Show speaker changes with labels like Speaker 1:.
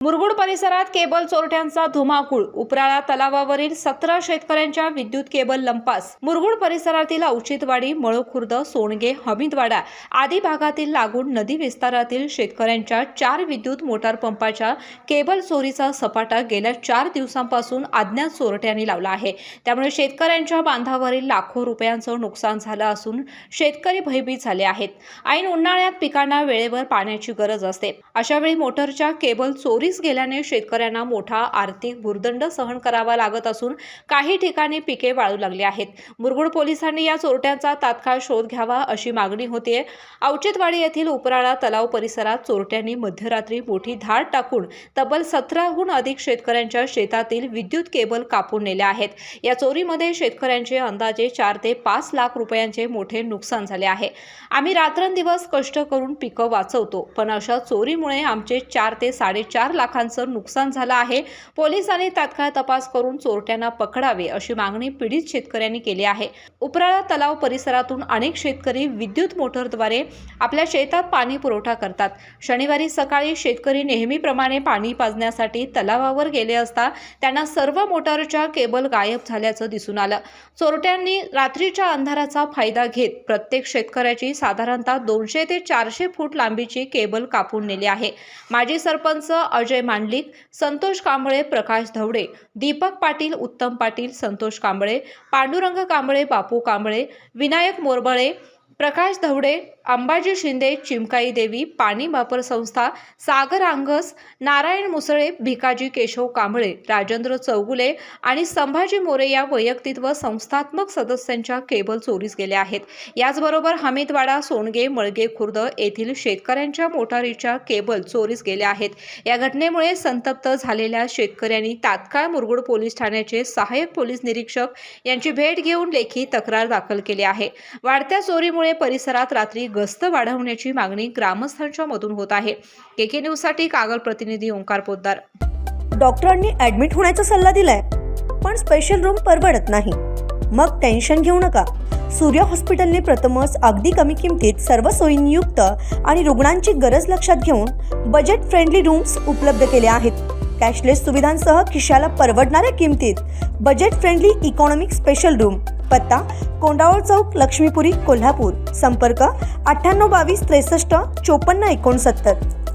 Speaker 1: मुरगुड परिसरात केबल चोरट्यांचा धुमाकूळ. उपराळा तलावावरील 17 शेतकऱ्यांच्या विद्युत केबल लंपास. मुरगुड परिसरातील औचित्यवाडी, मळखुर्द, सोनगे, हमीदवाडा आदी भागातील लागून नदी विस्तारातील शेतकऱ्यांच्या 4 विद्युत मोटार पंपाच्या केबल चोरीचा सपाटा गेल्या 4 दिवसांपासून अज्ञात चोरट्यांनी लावला आहे. त्यामुळे शेतकऱ्यांच्या बांधावरील लाखो रुपयांचं नुकसान झालं असून शेतकरी भयभीत झाले आहेत. ऐन उन्हाळ्यात पिकांना वेळेवर पाण्याची गरज असते. अशावेळी मोटरच्या केबल चोरी गेल्याने शेतकऱ्यांना मोठा आर्थिक भुर्दंड सहन करावा लागत असून काही ठिकाणी पिके वाळू लागली आहेत. मुरगुड पोलिसांनी या चोरट्यांचा तात्काळ शोध घ्यावा अशी मागणी होते. औचित्यवाडी येथील उपराळा तलाव परिसरात चोरट्यांनी मध्यरात्री मोठी धाड टाकून तब्बल 17हून अधिक शेतकऱ्यांच्या शेतातील विद्युत केबल कापून नेल्या आहेत. या चोरीमध्ये शेतकऱ्यांचे अंदाजे 4 ते 5 लाख रुपयांचे मोठे नुकसान झाले आहे. आम्ही रात्रंदिवस कष्ट करून पिकं वाचवतो, पण अशा चोरीमुळे आमचे 4 ते 4.5 लाखांचं नुकसान झालं आहे. पोलिसांनी तात्काळ तपास करून चोरट्यांना पकडावे अशी मागणी पीडित शेतकऱ्यांनी केली आहे. उपराळा तलाव परिसरातून अनेक शेतकरी विद्युत मोटरद्वारे आपल्या शेतात पाणी पुरवठा करतात. शनिवारी सकाळी शेतकरी नेहमीप्रमाणे पाणी पाजण्यासाठी तलावावर गेले असता त्यांना सर्व मोटारच्या केबल गायब झाल्याचं दिसून आलं. चोरट्यांनी रात्रीच्या अंधाराचा फायदा घेत प्रत्येक शेतकऱ्याची साधारणतः 200 ते 400 फूट लांबीची केबल कापून नेली आहे. माजी सरपंच अजय मांडलिक, संतोष कांबळे, प्रकाश धवडे, दीपक पाटील, उत्तम पाटील, संतोष कांबळे, पांडुरंग कांबळे, बापू कांबळे, विनायक मोरबळे, प्रकाश धवडे, अंबाजी शिंदे, चिमकाई देवी, पाणी वापर संस्था, सागर आंगस, नारायण मुसळे, भिकाजी केशव कांबळे, राजेंद्र चौगुले आणि संभाजी मोरे या वैयक्तिक व संस्थात्मक सदस्यांच्या केबल चोरीस गेल्या आहेत. याचबरोबर हमीदवाडा, सोनगे, मळगे खुर्द येथील शेतकऱ्यांच्या मोटारीच्या केबल चोरीस गेल्या आहेत. या घटनेमुळे संतप्त झालेल्या शेतकऱ्यांनी तात्काळ मुरगुड पोलीस ठाण्याचे सहाय्यक पोलीस निरीक्षक यांची भेट घेऊन लेखी तक्रार दाखल केली आहे. वाढत्या चोरीमुळे परिसरात रात्री गस्त वाढवण्याची मागणी ग्रामस्थांच्या मधून होत आहे. केके न्यूज साठी कागल प्रतिनिधी ओंकार पोद्दार.
Speaker 2: डॉक्टरांनी ऍडमिट होण्याचा सल्ला दिलाय, पण स्पेशल रूम परवडत नाही. मग टेन्शन घेऊ नका. सूर्य हॉस्पिटलने प्रथमच अगदी कमी किमतीत सर्व सोयींयुक्त आणि रुग्णांची गरज लक्षात घेऊन बजेट फ्रेंडली रूम्स उपलब्ध केले आहेत. कॅशलेस सुविधांसह खिशाला परवडणाऱ्या किमतीत budget friendly economic special room. पत्ता कोंडावळ चौक, लक्ष्मीपुरी, कोल्हापूर. संपर्क 98 22 63 54 69.